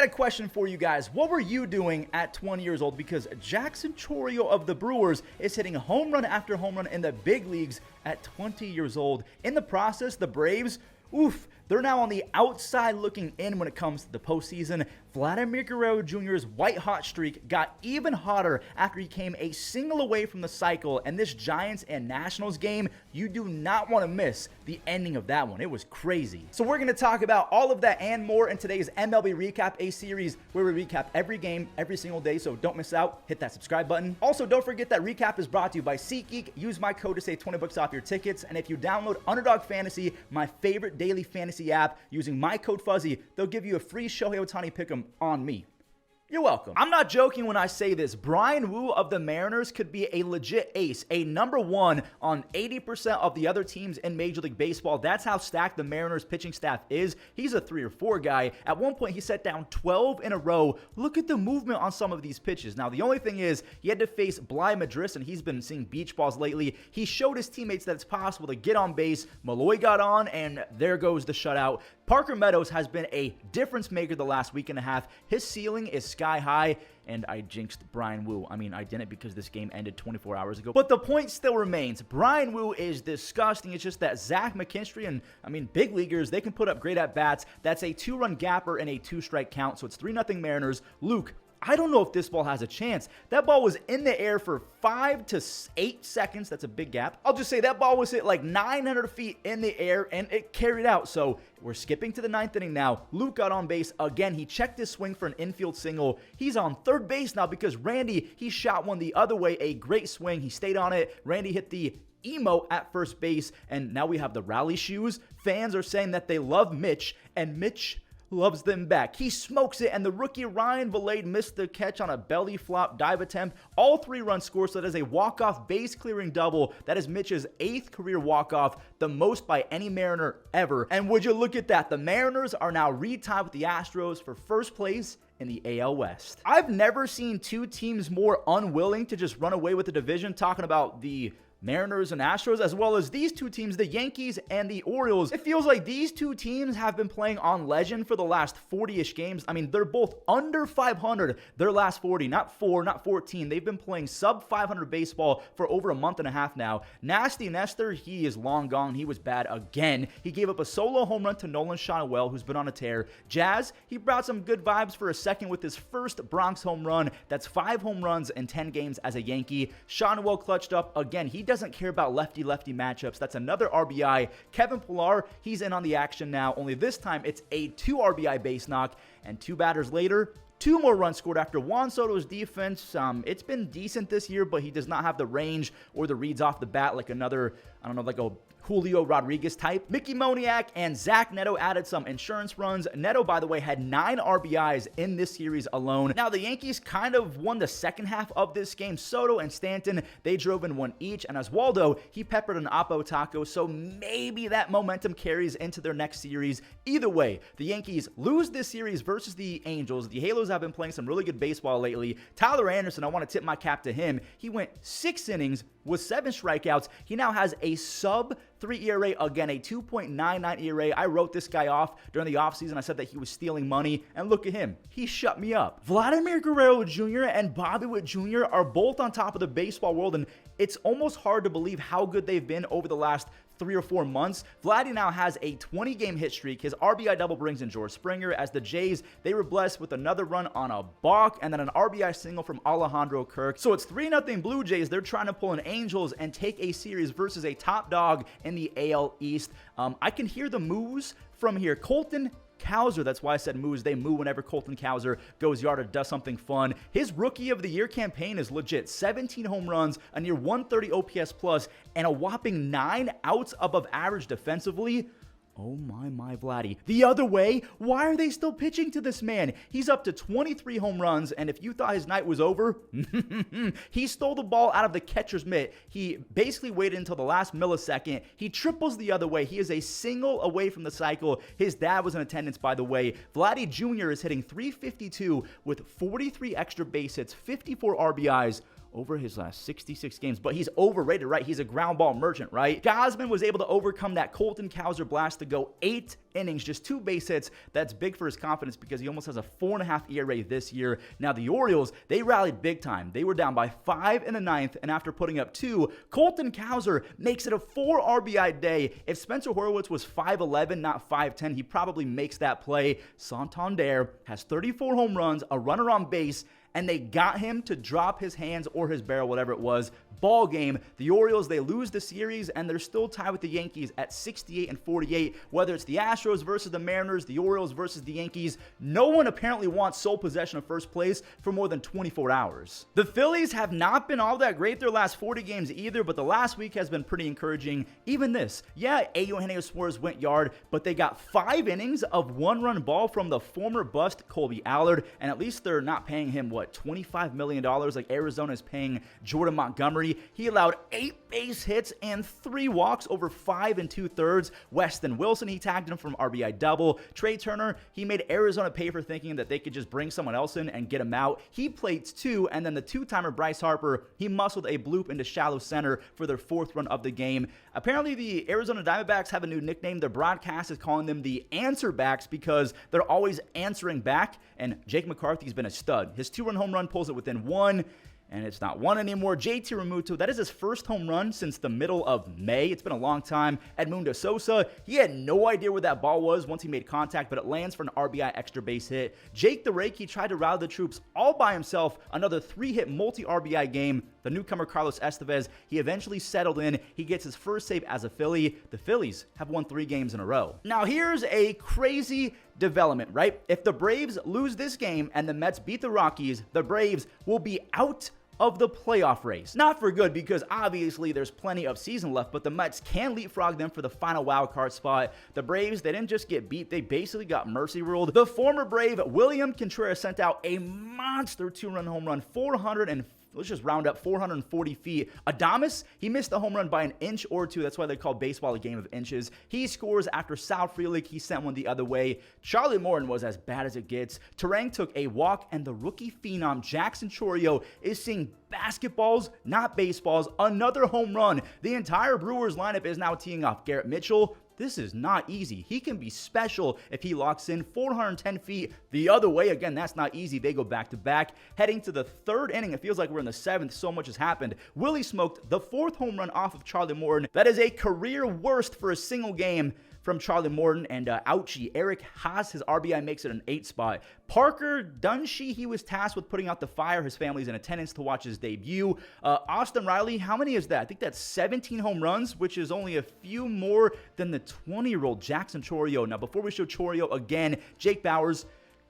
got a question for you guys. What were you doing at 20 years old? Because Jackson Chourio of the Brewers is hitting home run after home run in the big leagues at 20 years old. In the process, the Braves, they're now on the outside looking in when it comes to the postseason. Vladdy Guerrero Jr.'s white-hot streak got even hotter after he came a single away from the cycle, and this Giants and Nationals game, you do not want to miss the ending of that one. It was crazy. So we're going to talk about all of that and more in today's MLB Recap, a series where we recap every game every single day, so don't miss out. Hit that subscribe button. Also, don't forget that Recap is brought to you by SeatGeek. Use my code to save $20 off your tickets, and if you download Underdog Fantasy, my favorite daily fantasy app, using my code Fuzzy, they'll give you a free Shohei Ohtani pick'em on me. You're welcome. I'm not joking when I say this. Brian Wu of the Mariners could be a legit ace, a number one on 80% of the other teams in Major League Baseball. That's how stacked the Mariners pitching staff is. He's a 3 or 4 guy. At one point, he set down 12 in a row. Look at the movement on some of these pitches. Now, the only thing is, he had to face Bly Madris, and he's been seeing beach balls lately. He showed his teammates that it's possible to get on base. Malloy got on, and there goes the shutout. Parker Meadows has been a difference maker the last week and a half. His ceiling is sky high, and I jinxed Brian Wu. I mean, I didn't because this game ended 24 hours ago. But the point still remains. Brian Wu is disgusting. It's just that Zach McKinstry and, big leaguers, they can put up great at-bats. That's a 2-run gapper and a 2-strike count, so it's 3-0 Mariners. Luke, I don't know if this ball has a chance. That ball was in the air for 5 to 8 seconds. That's a big gap. I'll just say that ball was hit like 900 feet in the air, and it carried out. So we're skipping to the 9th inning now. Luke got on base again. He checked his swing for an infield single. He's on third base now because Randy, he shot one the other way. A great swing. He stayed on it. Randy hit the emo at first base, and now we have the rally shoes. Fans are saying that they love Mitch, and Mitch loves them back. He smokes it, and the rookie Ryan Vladdy missed the catch on a belly flop dive attempt. All 3-run scores, so that is a walk-off base-clearing double. That is Mitch's 8th career walk-off, the most by any Mariner ever. And would you look at that? The Mariners are now retied with the Astros for first place in the AL West. I've never seen two teams more unwilling to just run away with the division, talking about the Mariners and Astros, as well as these two teams, the Yankees and the Orioles. It feels like these two teams have been playing on legend for the last 40-ish games. I mean, they're both under 500 their last 40, not 4, not 14. They've been playing sub 500 baseball for over a month and a half now. Nasty Nestor, he is long gone. He was bad again. He gave up a solo home run to Nolan Schanuel, who's been on a tear. Jazz, he brought some good vibes for a second with his first Bronx home run. That's 5 home runs in 10 games as a Yankee. Schanuel clutched up again. He doesn't care about lefty-lefty matchups. That's another RBI. Kevin Pillar, he's in on the action now. Only this time, it's a 2 RBI base knock. And 2 batters later, 2 more runs scored after Juan Soto's defense. It's been decent this year, but he does not have the range or the reads off the bat like another, I don't know, like a Julio Rodriguez type. Mickey Moniak and Zach Neto added some insurance runs. Neto, by the way, had 9 RBIs in this series alone. Now, the Yankees kind of won the second half of this game. Soto and Stanton, they drove in 1 each. And Oswaldo, he peppered an Oppo Taco. So maybe that momentum carries into their next series. Either way, the Yankees lose this series versus the Angels. The Halos have been playing some really good baseball lately. Tyler Anderson, I want to tip my cap to him. He went 6 innings with 7 strikeouts. He now has a sub 3 ERA, again, a 2.99 ERA. I wrote this guy off during the offseason. I said that he was stealing money, and look at him. He shut me up. Vladdy Guerrero Jr. and Bobby Witt Jr. are both on top of the baseball world, and it's almost hard to believe how good they've been over the last 3 or 4 months. Vladdy now has a 20-game hit streak. His RBI double brings in George Springer, as the Jays, they were blessed with another run on a balk and then an RBI single from Alejandro Kirk. So it's 3-0 Blue Jays. They're trying to pull an Angels and take a series versus a top dog in the AL East. I can hear the moves from here. Colton Cowser, that's why I said moves. They move whenever Colton Cowser goes yard or does something fun. His Rookie of the Year campaign is legit. 17 home runs, a near 130 OPS plus, and a whopping 9 outs above average defensively. Oh my Vladdy. The other way, why are they still pitching to this man? He's up to 23 home runs, and if you thought his night was over, he stole the ball out of the catcher's mitt. He basically waited until the last millisecond. He triples the other way. He is a single away from the cycle. His dad was in attendance, by the way. Vladdy Jr. is hitting .352 with 43 extra base hits, 54 RBIs. Over his last 66 games, but he's overrated, right? He's a ground ball merchant, right? Gausman was able to overcome that Colton Cowser blast to go 8 innings, just 2 base hits. That's big for his confidence because he almost has a 4.5 ERA this year. Now, the Orioles, they rallied big time. They were down by 5 in the 9th, and after putting up 2, Colton Cowser makes it a 4 RBI day. If Spencer Horwitz was 5'11", not 5'10", he probably makes that play. Santander has 34 home runs, a runner on base, and they got him to drop his hands or his barrel, whatever it was. Ball game. The Orioles, they lose the series, and they're still tied with the Yankees at 68 and 48. Whether it's the Astros versus the Mariners, the Orioles versus the Yankees, no one apparently wants sole possession of first place for more than 24 hours. The Phillies have not been all that great their last 40 games either, but the last week has been pretty encouraging. Even this. Yeah, Eugenio Suarez went yard, but they got 5 innings of 1-run ball from the former bust Colby Allard, and at least they're not paying him, what, $25 million like Arizona is paying Jordan Montgomery. He allowed 8 base hits and 3 walks over 5 2/3. Weston Wilson, he tagged him from RBI double. Trey Turner, he made Arizona pay for thinking that they could just bring someone else in and get him out. He plates 2, and then the 2-timer Bryce Harper, he muscled a bloop into shallow center for their 4th run of the game. Apparently, the Arizona Diamondbacks have a new nickname. Their broadcast is calling them the Answer Backs because they're always answering back, and Jake McCarthy's been a stud. His 2-run home run pulls it within 1. And it's not 1 anymore. JT Realmuto, that is his first home run since the middle of May. It's been a long time. Edmundo Sosa, he had no idea where that ball was once he made contact, but it lands for an RBI extra base hit. Jake the Rake, he tried to rally the troops all by himself. Another 3-hit multi-RBI game. The newcomer Carlos Estevez, he eventually settled in. He gets his first save as a Philly. The Phillies have won 3 games in a row. Now, here's a crazy development, right? If the Braves lose this game and the Mets beat the Rockies, the Braves will be out of the playoff race. Not for good, because obviously there's plenty of season left, but the Mets can leapfrog them for the final wild card spot. The Braves, they didn't just get beat, they basically got mercy ruled. The former Brave, William Contreras, sent out a monster 2-run home run, let's just round up 440 feet. Adames, he missed the home run by an inch or 2. That's why they call baseball a game of inches. He scores after Sal Frelick. He sent one the other way. Charlie Morton was as bad as it gets. Terang took a walk, and the rookie phenom Jackson Chourio is seeing basketballs, not baseballs. Another home run. The entire Brewers lineup is now teeing off. Garrett Mitchell, this is not easy. He can be special if he locks in 410 feet the other way. Again, that's not easy. They go back to back. Heading to the 3rd inning, it feels like we're in the 7th. So much has happened. Willie smoked the 4th home run off of Charlie Morton. That is a career worst for a single game from Charlie Morton. And ouchie, Eric Haas, his RBI makes it an 8 spot. Parker Dunshee, he was tasked with putting out the fire. His family's in attendance to watch his debut. Austin Riley, how many is that? I think that's 17 home runs, which is only a few more than the 20-year-old Jackson Chourio. Now, before we show Chourio again, Jake Bauers,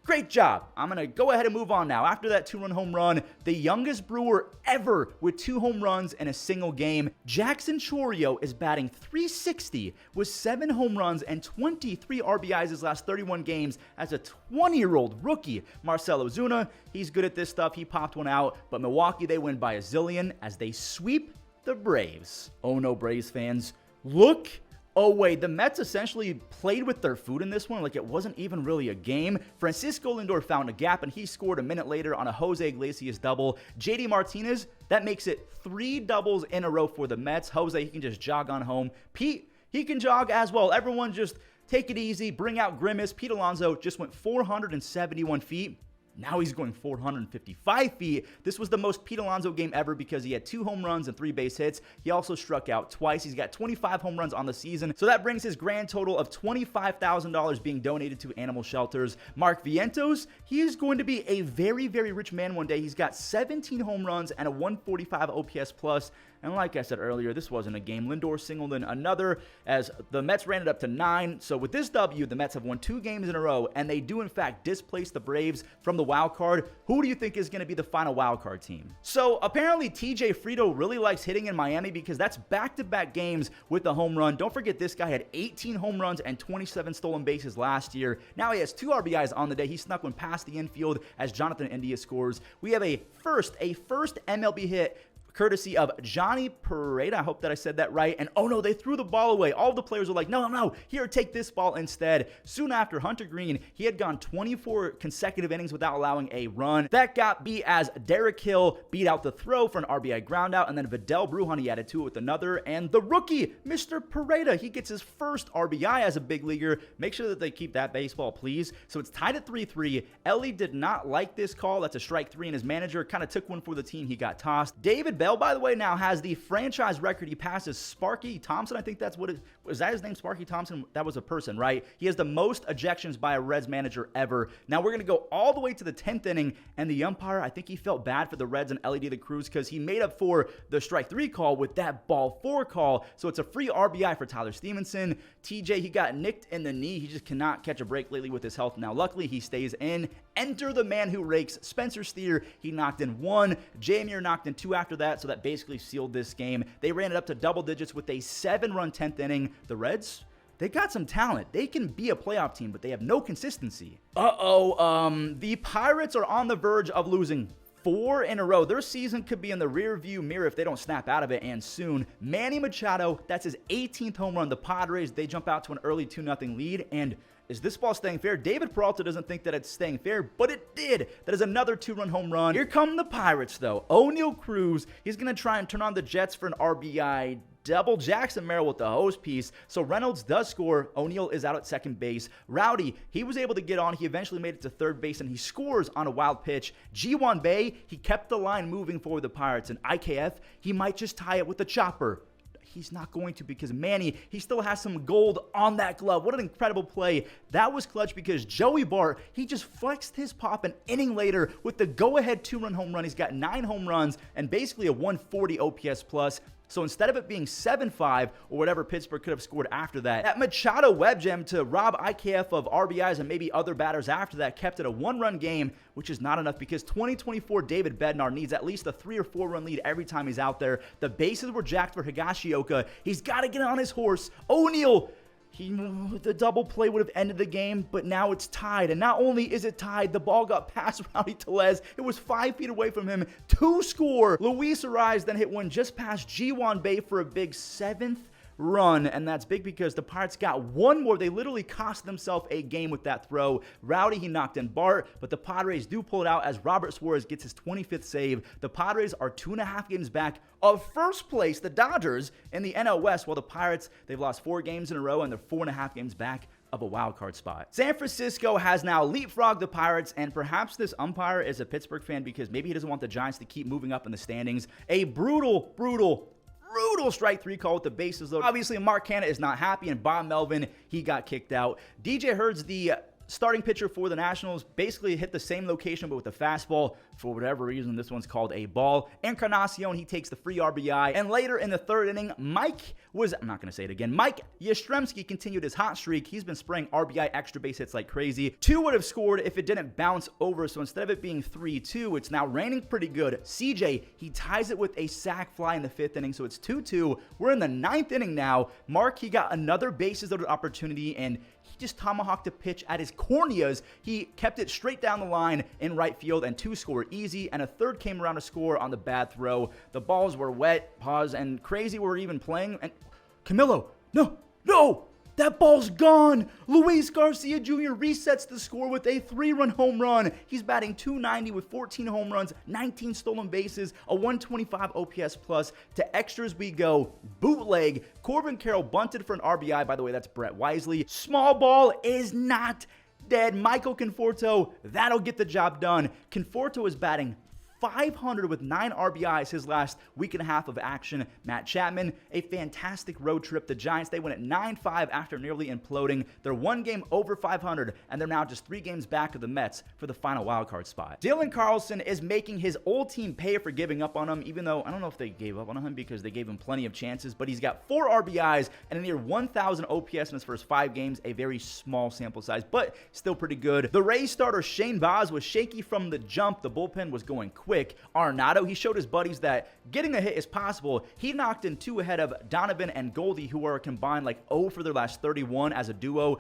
great job. I'm going to go ahead and move on now. After that 2-run home run, the youngest Brewer ever with 2 home runs in a single game, Jackson Chourio is batting .360 with 7 home runs and 23 RBIs his last 31 games as a 20-year-old rookie. Marcell Ozuna, he's good at this stuff. He popped one out, but Milwaukee, they win by a zillion as they sweep the Braves. Oh no, Braves fans. Look away. The Mets essentially played with their food in this one like it wasn't even really a game. Francisco Lindor found a gap, and he scored a minute later on a Jose Iglesias double. JD Martinez, that makes it 3 doubles in a row for the Mets. Jose, he can just jog on home. Pete, he can jog as well. Everyone just take it easy, bring out Grimace. Pete Alonso just went 471 feet. Now he's going 455 feet. This was the most Pete Alonso game ever because he had 2 home runs and 3 base hits. He also struck out twice. He's got 25 home runs on the season. So that brings his grand total of $25,000 being donated to animal shelters. Mark Vientos, he is going to be a very, very rich man one day. He's got 17 home runs and a 145 OPS plus. And like I said earlier, this wasn't a game. Lindor singled in another as the Mets ran it up to 9. So with this W, the Mets have won 2 games in a row, and they do in fact displace the Braves from the wild card. Who do you think is going to be the final wild card team? So apparently TJ Frito really likes hitting in Miami because that's back-to-back games with the home run. Don't forget, this guy had 18 home runs and 27 stolen bases last year. Now he has 2 RBIs on the day. He snuck one past the infield as Jonathan India scores. We have a first MLB hit courtesy of Johnny Pareda. I hope that I said that right. And oh no, they threw the ball away. All the players were like, no, here, take this ball instead. Soon after, Hunter Green, he had gone 24 consecutive innings without allowing a run. That got beat as Derek Hill beat out the throw for an RBI groundout, and then Vidal Brujan, he added to it with another. And the rookie, Mr. Pareda, he gets his first RBI as a big leaguer. Make sure that they keep that baseball, please. So it's tied at 3-3. Ellie did not like this call. That's a strike 3, and his manager kind of took one for the team. He got tossed. David Bell, by the way, now has the franchise record. He passes Sparky Thompson. I think that's what it was. That his name, Sparky Thompson? That was a person, right? He has the most ejections by a Reds manager ever. Now we're going to go all the way to the 10th inning, and the umpire, I think he felt bad for the Reds and LED the Cruz because he made up for the strike 3 call with that ball 4 call. So it's a free RBI for Tyler Stevenson. TJ, he got nicked in the knee. He just cannot catch a break lately with his health. Now, luckily, he stays in. Enter the man who rakes, Spencer Steer. He knocked in 1. Jamir knocked in 2 after that, so that basically sealed this game. They ran it up to double digits with a 7-run 10th inning. The Reds, they got some talent. They can be a playoff team, but they have no consistency. The Pirates are on the verge of losing 4 in a row. Their season could be in the rear view mirror if they don't snap out of it, and soon. Manny Machado, that's his 18th home run. The Padres, they jump out to an early 2-0 lead, and is this ball staying fair? David Peralta doesn't think that it's staying fair, but it did. That is another 2-run home run. Here come the Pirates, though. O'Neal Cruz, he's going to try and turn on the Jets for an RBI double. Jackson Merrill with the hose piece. So Reynolds does score. O'Neal is out at second base. Rowdy, he was able to get on. He eventually made it to third base, and he scores on a wild pitch. G1 Bay, he kept the line moving for the Pirates. And IKF, he might just tie it with the chopper. He's not going to, because Manny, he still has some gold on that glove. What an incredible play. That was clutch because Joey Bart, he just flexed his pop an inning later with the go-ahead 2-run home run. He's got 9 home runs and basically a 140 OPS plus. So instead of it being 7-5 or whatever Pittsburgh could have scored after that, that Machado web gem to rob IKF of RBIs and maybe other batters after that kept it a 1-run game, which is not enough because 2024 David Bednar needs at least a 3 or 4 run lead every time he's out there. The bases were jacked for Higashioka. He's got to get on his horse. O'Neal, the double play would have ended the game, but now it's tied. And not only is it tied, the ball got past Rowdy Tellez. It was 5 feet away from him to score. Luis Ariz then hit one just past G1 Bay for a big 7th run, and that's big because the Pirates got one more. They literally cost themselves a game with that throw. Rowdy, he knocked in Bart, but the Padres do pull it out as Robert Suarez gets his 25th save. The Padres are 2.5 games back of first place, the Dodgers, in the NL West, while the Pirates, they've lost 4 games in a row, and they're 4.5 games back of a wild card spot. San Francisco has now leapfrogged the Pirates, and perhaps this umpire is a Pittsburgh fan because maybe he doesn't want the Giants to keep moving up in the standings. A brutal strike 3 call with the bases loaded. Obviously, Mark Canha is not happy, and Bob Melvin, he got kicked out. DJ Hurd's the starting pitcher for the Nationals, basically hit the same location but with a fastball. For whatever reason, this one's called a ball. Encarnacion, he takes the free RBI. And later in the 3rd inning, Mike Yastrzemski continued his hot streak. He's been spraying RBI extra base hits like crazy. 2 would have scored if it didn't bounce over, so instead of it being 3-2, it's now raining pretty good. CJ, he ties it with a sac fly in the 5th inning, so it's 2-2. We're in the 9th inning now. Mark, he got another bases loaded opportunity, and he just tomahawked a pitch at his corneas. He kept it straight down the line in right field, and 2 scored easy, and a 3rd came around to score on the bad throw. The balls were wet, pause, and crazy were even playing. And Camilo, no! That ball's gone. Luis Garcia Jr. resets the score with a 3-run home run. He's batting .290 with 14 home runs, 19 stolen bases, a 125 OPS plus. To extras we go. Bootleg. Corbin Carroll bunted for an RBI. By the way, that's Brett Wisely. Small ball is not dead. Michael Conforto, that'll get the job done. Conforto is batting .500 with 9 RBIs his last week and a half of action. Matt Chapman, a fantastic road trip. The Giants, they win at 9-5 after nearly imploding. They're 1 game over .500, and they're now just 3 games back of the Mets for the final wildcard spot. Dylan Carlson is making his old team pay for giving up on him, even though I don't know if they gave up on him because they gave him plenty of chances, but he's got 4 RBIs and a near 1,000 OPS in his first 5 games, a very small sample size, but still pretty good. The Rays starter Shane Baz was shaky from the jump. The bullpen was going quick. Arenado, he showed his buddies that getting a hit is possible. He knocked in 2 ahead of Donovan and Goldie, who are combined like 0 for their last 31 as a duo.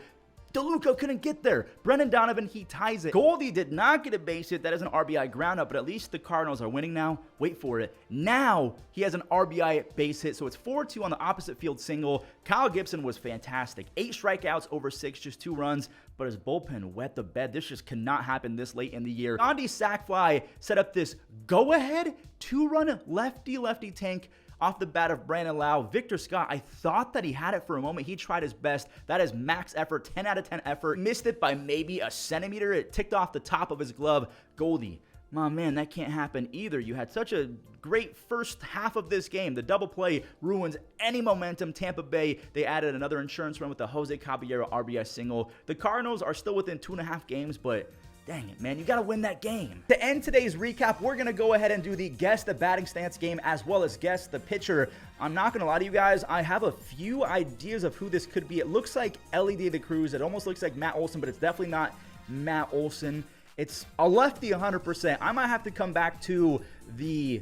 DeLuca couldn't get there. Brendan Donovan, he ties it. Goldie did not get a base hit. That is an RBI ground out, but at least the Cardinals are winning now. Wait for it. Now he has an RBI base hit, so it's 4-2 on the opposite field single. Kyle Gibson was fantastic. 8 strikeouts over 6, just 2 runs, but his bullpen wet the bed. This just cannot happen this late in the year. Gandhi sac fly set up this go-ahead 2-run lefty tank off the bat of Brandon Lau. Victor Scott, I thought that he had it for a moment. He tried his best. That is max effort, 10 out of 10 effort. Missed it by maybe a centimeter. It ticked off the top of his glove. Goldie, my man, that can't happen either. You had such a great first half of this game. The double play ruins any momentum. Tampa Bay, they added another insurance run with the Jose Caballero RBI single. The Cardinals are still within 2.5 games, but dang it, man, you got to win that game. To end today's recap, we're going to go ahead and do the guess the batting stance game as well as guess the pitcher. I'm not going to lie to you guys. I have a few ideas of who this could be. It looks like Ellie De La Cruz. It almost looks like Matt Olson, but it's definitely not Matt Olson. It's a lefty 100%. I might have to come back to the...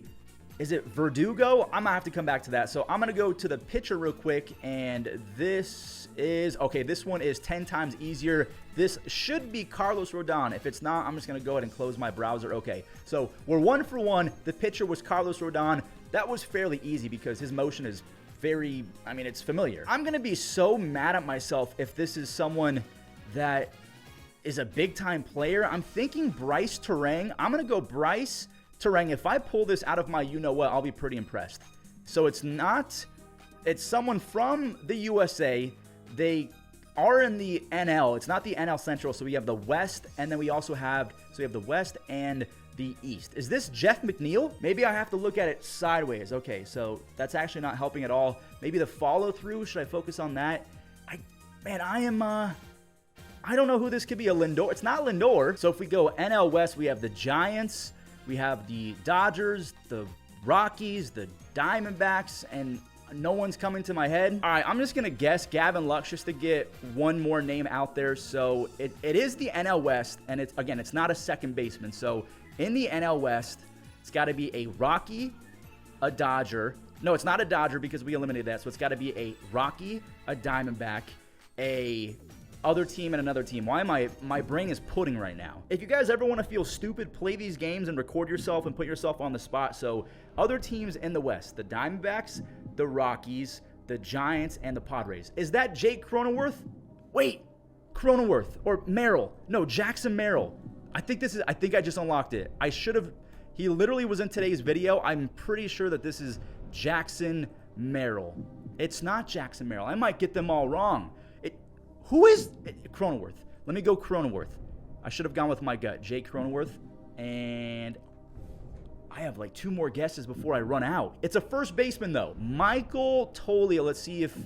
Is it Verdugo? I might have to come back to that. So I'm going to go to the pitcher real quick, and this is, okay, this one is 10 times easier. This should be Carlos Rodon. If it's not, I'm just going to go ahead and close my browser. Okay, so we're 1 for 1. The pitcher was Carlos Rodon. That was fairly easy because his motion is very, I mean, it's familiar. I'm going to be so mad at myself if this is someone that is a big-time player. I'm thinking Bryce Terang. I'm going to go Bryce Terang. If I pull this out of my you-know-what, I'll be pretty impressed. So it's someone from the USA. They are in the NL. It's not the NL Central, so we have the West, and then we also have, so we have the West and the East. Is this Jeff McNeil? Maybe I have to look at it sideways. Okay, so that's actually not helping at all. Maybe the follow-through, should I focus on that? I don't know who this could be. A Lindor? It's not Lindor. So if we go NL West, we have the Giants, we have the Dodgers, the Rockies, the Diamondbacks, and no one's coming to my head. All right, I'm just going to guess Gavin Lux just to get one more name out there. So it is the NL West, and it's not a second baseman. So in the NL West, it's got to be a Rocky, a Dodger. No, it's not a Dodger because we eliminated that. So it's got to be a Rocky, a Diamondback, a other team, and another team. Why am my brain is pudding right now? If you guys ever want to feel stupid, play these games and record yourself and put yourself on the spot. So other teams in the West, the Diamondbacks, the Rockies, the Giants, and the Padres. Is that Jake Cronenworth? Wait, Cronenworth or Merrill? No, Jackson Merrill. I think I just unlocked it. I should have, he literally was in today's video. I'm pretty sure that this is Jackson Merrill. It's not Jackson Merrill. I might get them all wrong. Who is Cronenworth? Let me go Cronenworth. I should have gone with my gut. Jake Cronenworth. And I have like 2 more guesses before I run out. It's a first baseman, though. Michael Toglia. Let's see if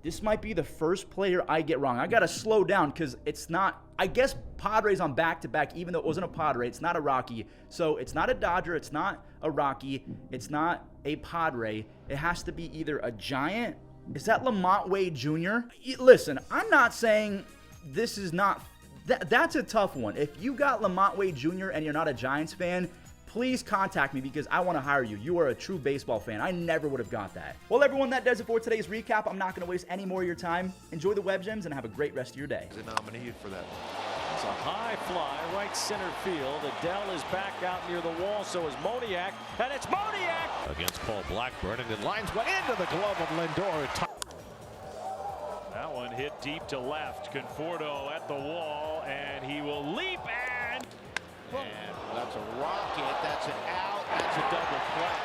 this might be the first player I get wrong. I got to slow down because it's not, I guess Padres on back-to-back, even though it wasn't a Padre. It's not a Rocky. So it's not a Dodger. It's not a Rocky. It's not a Padre. It has to be either a Giant. Is that Lamont Wade Jr.? Listen, I'm not saying this is not... That's a tough one. If you got Lamont Wade Jr. and you're not a Giants fan, please contact me because I want to hire you. You are a true baseball fan. I never would have got that. Well, everyone, that does it for today's recap. I'm not going to waste any more of your time. Enjoy the web gems and have a great rest of your day. The nominee for that. It's a high fly, right center field. Adele is back out near the wall, so is Moniak, and it's Moniak against Paul Blackburn, and it lines one into the glove of Lindor. That one hit deep to left. Conforto at the wall, and he will leap and That's a rocket. That's an out. That's a double play.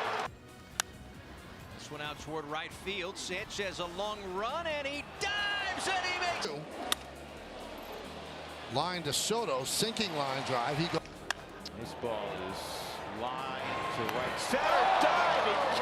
This one out toward right field. Sanchez a long run, and he dives, and he makes it. Line to Soto, sinking line drive. this ball is lined to right center, diving.